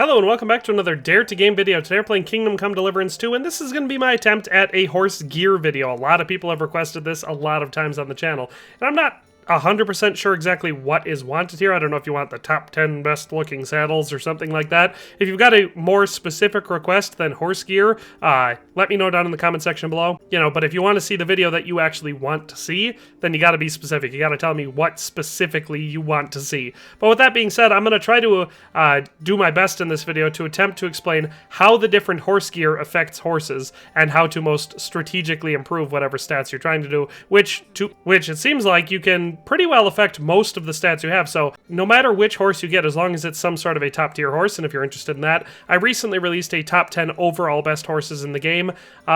Hello and welcome back to another Dare to Game video. Today we're playing Kingdom Come Deliverance 2, and this is going to be my attempt at a horse gear video. A lot of people have requested this a lot of times on the channel, and I'm not 100% sure exactly what is wanted here. I don't know if you want the top 10 best looking saddles or something like that. If you've got a more specific request than horse gear, let me know down in the comment section below. But if you want to see the video that you actually want to see, then you got to be specific. You got to tell me what specifically you want to see. But with that being said, I'm going to try to do my best in this video to attempt to explain how the different horse gear affects horses and how to most strategically improve whatever stats you're trying to do, which it seems like you can pretty well affect most of the stats you have. So no matter which horse you get, as long as it's some sort of a top tier horse, and if you're interested in that, I recently released a top 10 overall best horses in the game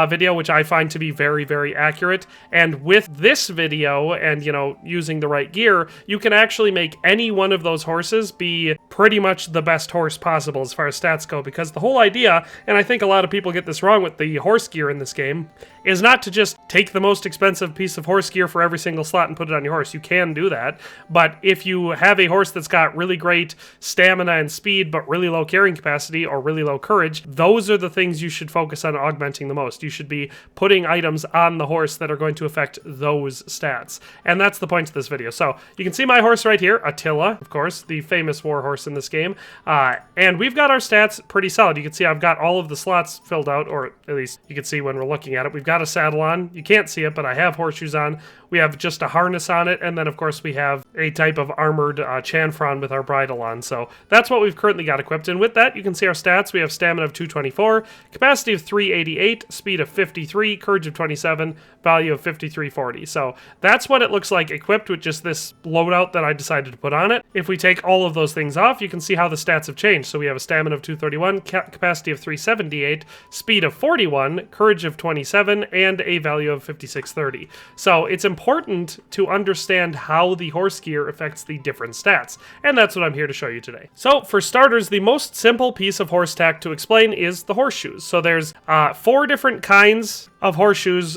video, which I find to be very, very accurate. And with this video and, using the right gear, you can actually make any one of those horses be pretty much the best horse possible as far as stats go, because the whole idea, and I think a lot of people get this wrong with the horse gear in this game, is not to just take the most expensive piece of horse gear for every single slot and put it on your horse. You can do that, but if you have a horse that's got really great stamina and speed but really low carrying capacity or really low courage, those are the things you should focus on augmenting the most. You should be putting items on the horse that are going to affect those stats, and that's the point of this video. So you can see my horse right here, Attila, of course, the famous war horse in this game, and we've got our stats pretty solid. You can see I've got all of the slots filled out, or at least you can see when we're looking at it. We've got a saddle on. You can't see it, but I have horseshoes on. We have just a harness on it, and then of course we have a type of armored Chanfron with our bridle on. So that's what we've currently got equipped, and with that you can see our stats. We have stamina of 224, capacity of 388, speed of 53, courage of 27, value of 5340. So that's what it looks like equipped with just this loadout that I decided to put on it. If we take all of those things off, you can see how the stats have changed. So we have a stamina of 231, capacity of 378, speed of 41, courage of 27, and a value of 5630. So it's important to understand how the horse gear affects the different stats, and that's what I'm here to show you today. So for starters, the most simple piece of horse tack to explain is the horseshoes. So there's 4 different kinds of horseshoes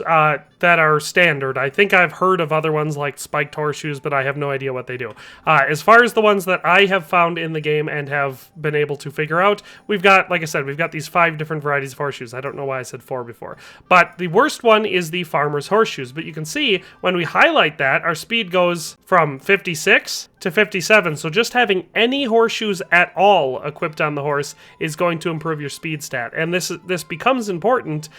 that are standard. I think I've heard of other ones like spiked horseshoes, but I have no idea what they do. As far as the ones that I have found in the game and have been able to figure out, we've got, like I said, we've got these 5 different varieties of horseshoes. I don't know why I said 4 before. But the worst one is the farmer's horseshoes. But you can see when we highlight that, our speed goes from 56 to 57. So just having any horseshoes at all equipped on the horse is going to improve your speed stat. And this becomes important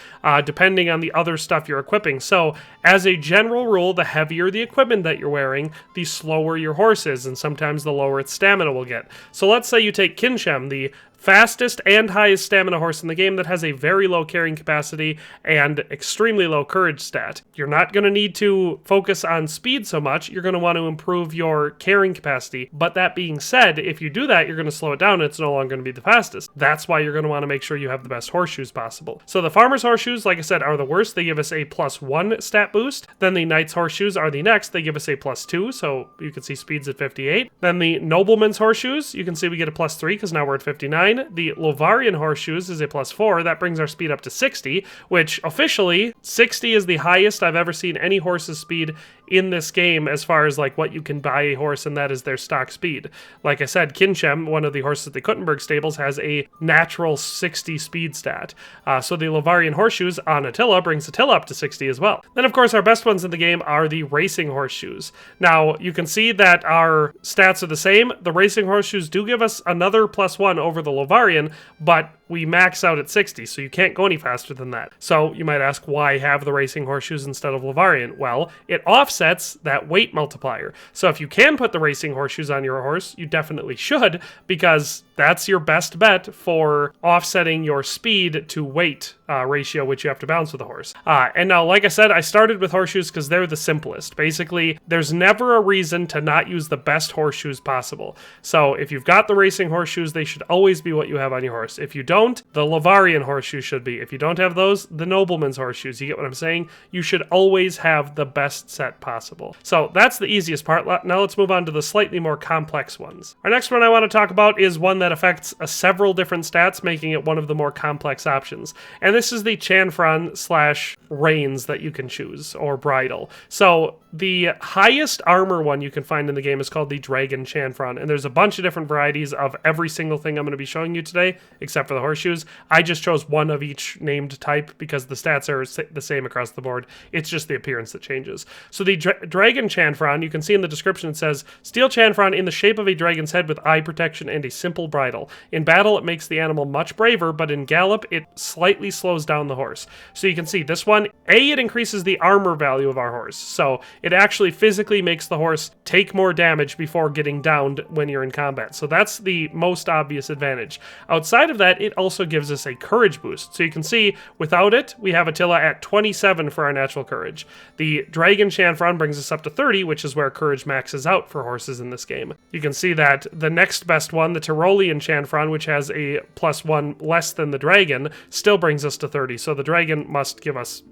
depending on the other stuff you're equipping. So as a general rule, the heavier the equipment that you're wearing, the slower your horse is, and sometimes the lower its stamina will get. So let's say you take Kinshem, the fastest and highest stamina horse in the game that has a very low carrying capacity and extremely low courage stat. You're not going to need to focus on speed so much. You're going to want to improve your carrying capacity. But that being said, if you do that, you're going to slow it down. It's no longer going to be the fastest. That's why you're going to want to make sure you have the best horseshoes possible. So the farmer's horseshoes, like I said, are the worst. They give us a +1 stat boost. Then the knight's horseshoes are the next. They give us a +2, so you can see speeds at 58. Then the nobleman's horseshoes, you can see we get a +3 because now we're at 59. The Lovarian horseshoes is a +4. That brings our speed up to 60, which officially 60 is the highest I've ever seen any horse's speed in this game as far as like what you can buy a horse, and that is their stock speed. Like I said, Kinshem, one of the horses at the Kuttenberg stables, has a natural 60 speed stat. So the Lovarian horseshoes on Attila brings Attila up to 60 as well. Then of course our best ones in the game are the racing horseshoes. Now you can see that our stats are the same. The racing horseshoes do give us another +1 over the Lovarian, but we max out at 60, so you can't go any faster than that. So you might ask, why have the racing horseshoes instead of Lovarian? Well, it offsets that weight multiplier. So if you can put the racing horseshoes on your horse, you definitely should, because that's your best bet for offsetting your speed to weight ratio, which you have to balance with a horse. And now, like I said, I started with horseshoes because they're the simplest. Basically, there's never a reason to not use the best horseshoes possible. So if you've got the racing horseshoes, they should always be what you have on your horse. If you don't, don't, the Lavarian horseshoe should be. If you don't have those, the nobleman's horseshoes. You get what I'm saying? You should always have the best set possible. So that's the easiest part. Now let's move on to the slightly more complex ones. Our next one I want to talk about is one that affects several different stats, making it one of the more complex options. And this is the Chanfron / reins that you can choose, or bridle. So the highest armor one you can find in the game is called the Dragon Chanfron, and there's a bunch of different varieties of every single thing I'm going to be showing you today, except for the horseshoes. I just chose one of each named type because the stats are the same across the board. It's just the appearance that changes. So the Dragon Chanfron, you can see in the description it says, Steel Chanfron in the shape of a dragon's head with eye protection and a simple bridle. In battle, it makes the animal much braver, but in gallop, it slightly slows down the horse. So you can see this one, it increases the armor value of our horse. So it actually physically makes the horse take more damage before getting downed when you're in combat. So that's the most obvious advantage. Outside of that, it also gives us a courage boost. So you can see, without it, we have Attila at 27 for our natural courage. The Dragon Chanfron brings us up to 30, which is where courage maxes out for horses in this game. You can see that the next best one, the Tyrolean Chanfron, which has a +1 less than the Dragon, still brings us to 30. So the Dragon must give us,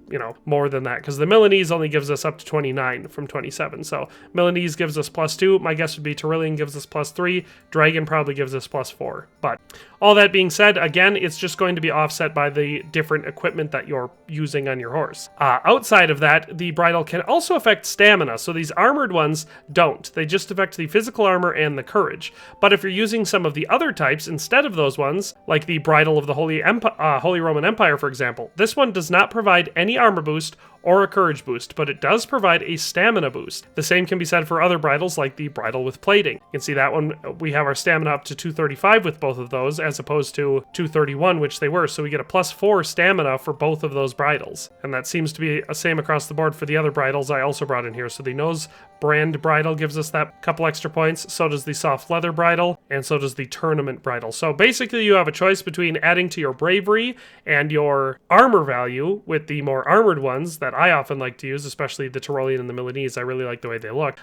more than that, because the Milanese only gives us up to 29 from 27. So Milanese gives us +2. My guess would be Tyrolean gives us +3. Dragon probably gives us +4. But all that being said, again, it's just going to be offset by the different equipment that you're using on your horse. Outside of that, the bridle can also affect stamina. So these armored ones don't. They just affect the physical armor and the courage. But if you're using some of the other types instead of those ones, like the bridle of the Holy Roman Empire, for example, this one does not provide any armor boost or a courage boost, but it does provide a stamina boost. The same can be said for other bridles, like the bridle with plating. You can see that one, we have our stamina up to 235 with both of those, as opposed to 231, which they were, so we get a +4 stamina for both of those bridles. And that seems to be the same across the board for the other bridles I also brought in here. So the nose brand bridle gives us that couple extra points, so does the soft leather bridle, and so does the tournament bridle. So basically you have a choice between adding to your bravery and your armor value with the more armored ones that I often like to use, especially the Tyrolean and the Milanese. I really like the way they look.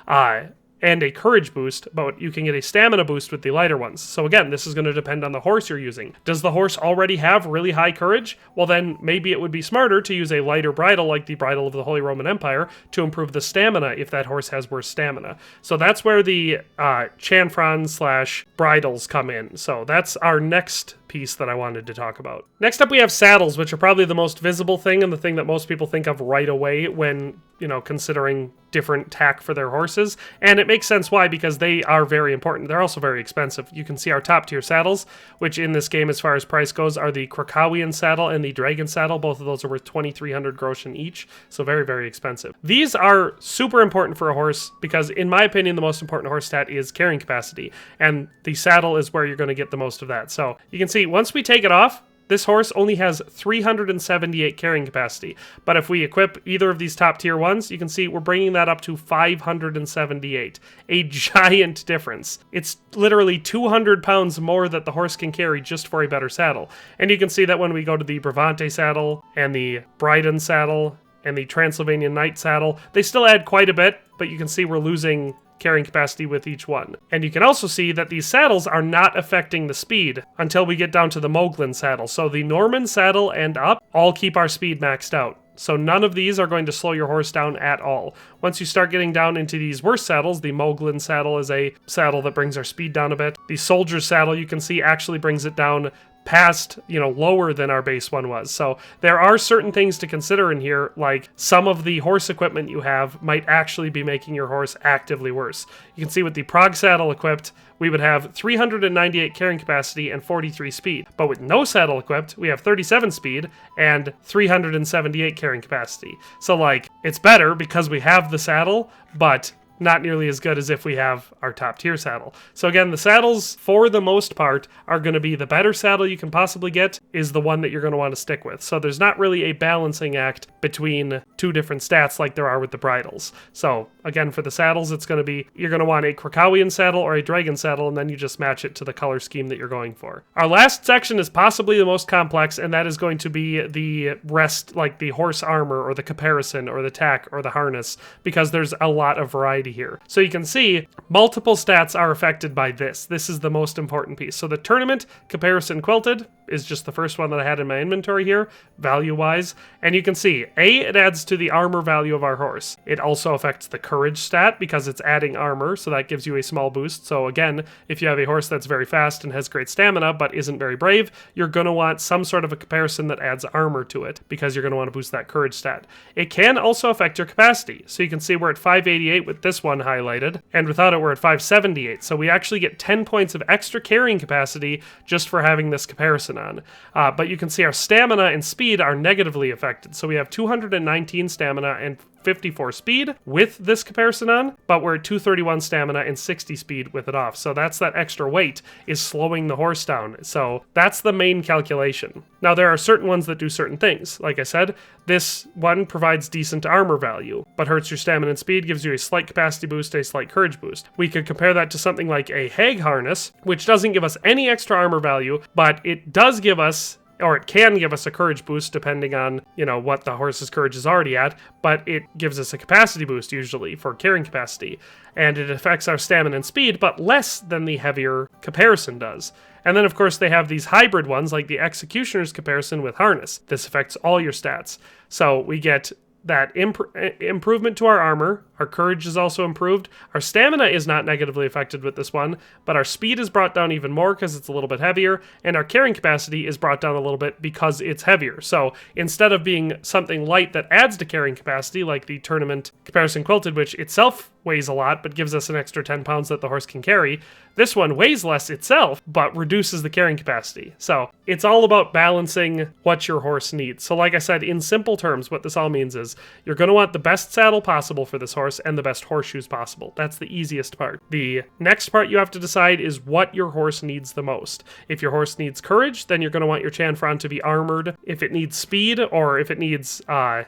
And a courage boost, but you can get a stamina boost with the lighter ones. So again, this is going to depend on the horse you're using. Does the horse already have really high courage? Well, then maybe it would be smarter to use a lighter bridle like the bridle of the Holy Roman Empire to improve the stamina if that horse has worse stamina. So that's where the Chanfron / bridles come in. So that's our next piece that I wanted to talk about. Next up, we have saddles, which are probably the most visible thing and the thing that most people think of right away when, considering different tack for their horses. And it makes sense why, because they are very important. They're also very expensive. You can see our top tier saddles, which in this game, as far as price goes, are the Krakowian saddle and the Dragon saddle. Both of those are worth 2,300 groschen each. So very, very expensive. These are super important for a horse because, in my opinion, the most important horse stat is carrying capacity. And the saddle is where you're going to get the most of that. So you can see once we take it off, this horse only has 378 carrying capacity, but if we equip either of these top tier ones, you can see we're bringing that up to 578. A giant difference. It's literally 200 pounds more that the horse can carry just for a better saddle. And you can see that when we go to the Bravante saddle and the Bryden saddle and the Transylvanian Knight saddle, they still add quite a bit, but you can see we're losing carrying capacity with each one. And you can also see that these saddles are not affecting the speed until we get down to the Moglin saddle. So the Norman saddle and up all keep our speed maxed out. So none of these are going to slow your horse down at all. Once you start getting down into these worse saddles, the Moglin saddle is a saddle that brings our speed down a bit. The Soldier's saddle, you can see, actually brings it down past, lower than our base one was. So there are certain things to consider in here, like some of the horse equipment you have might actually be making your horse actively worse. You can see with the Prague saddle equipped, we would have 398 carrying capacity and 43 speed. But with no saddle equipped, we have 37 speed and 378 carrying capacity. So it's better because we have the saddle, but not nearly as good as if we have our top tier saddle. So again, the saddles, for the most part, are going to be the better saddle you can possibly get is the one that you're going to want to stick with. So there's not really a balancing act between two different stats like there are with the bridles. So again, for the saddles, it's going to be, you're going to want a Krakowian saddle or a Dragon saddle, and then you just match it to the color scheme that you're going for. Our last section is possibly the most complex, and that is going to be the rest, like the horse armor or the caparison or the tack or the harness, because there's a lot of variety here. So you can see multiple stats are affected by this. This is the most important piece. So the tournament caparison quilted, is just the first one that I had in my inventory here, value-wise. And you can see, A, it adds to the armor value of our horse. It also affects the courage stat because it's adding armor, so that gives you a small boost. So again, if you have a horse that's very fast and has great stamina but isn't very brave, you're going to want some sort of a comparison that adds armor to it because you're going to want to boost that courage stat. It can also affect your capacity. So you can see we're at 588 with this one highlighted, and without it we're at 578. So we actually get 10 points of extra carrying capacity just for having this comparison on. But you can see our stamina and speed are negatively affected. So we have 219 stamina and 54 speed with this comparison on, but we're at 231 stamina and 60 speed with it off. So that's that extra weight is slowing the horse down. So that's the main calculation. Now there are certain ones that do certain things. Like I said, this one provides decent armor value, but hurts your stamina and speed, gives you a slight capacity boost, a slight courage boost. We could compare that to something like a hag harness, which doesn't give us any extra armor value, but it does give us, or it can give us, a courage boost depending on, what the horse's courage is already at, but it gives us a capacity boost usually for carrying capacity, and it affects our stamina and speed, but less than the heavier comparison does. And then of course they have these hybrid ones like the Executioner's comparison with harness. This affects all your stats. So we get that improvement to our armor. Our courage is also improved. Our stamina is not negatively affected with this one, but our speed is brought down even more because it's a little bit heavier, and our carrying capacity is brought down a little bit because it's heavier. So instead of being something light that adds to carrying capacity, like the Tournament Comparison Quilted, which itself weighs a lot but gives us an extra 10 pounds that the horse can carry, this one weighs less itself but reduces the carrying capacity. So it's all about balancing what your horse needs. So like I said, in simple terms, what this all means is you're going to want the best saddle possible for this horse and the best horseshoes possible. That's the easiest part. The next part you have to decide is what your horse needs the most. If your horse needs courage, then you're going to want your Chanfron to be armored. If it needs speed, or if it needs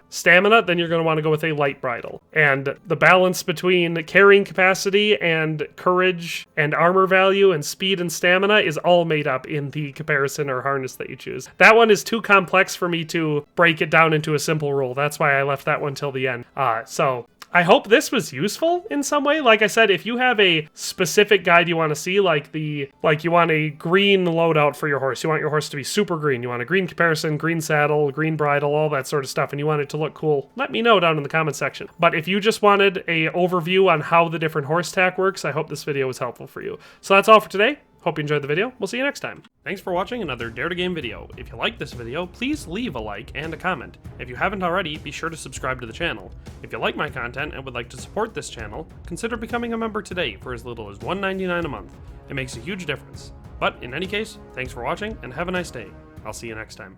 stamina, then you're going to want to go with a light bridle. And the balance between carrying capacity and courage and armor value and speed and stamina is all made up in the comparison or harness that you choose. That one is too complex for me to break it down into a simple rule. That's why I left that one till the end. So I hope this was useful in some way. Like I said, if you have a specific guide you want to see, like you want a green loadout for your horse, you want your horse to be super green, you want a green comparison, green saddle, green bridle, all that sort of stuff, and you want it to look cool, let me know down in the comment section. But if you just wanted a overview on how the different horse tack works, I hope this video was helpful for you. So that's all for today. Hope you enjoyed the video. We'll see you next time. Thanks for watching another Dare to Game video. If you liked this video, please leave a like and a comment. If you haven't already, be sure to subscribe to the channel. If you like my content and would like to support this channel, consider becoming a member today for as little as $1.99 a month. It makes a huge difference. But in any case, thanks for watching and have a nice day. I'll see you next time.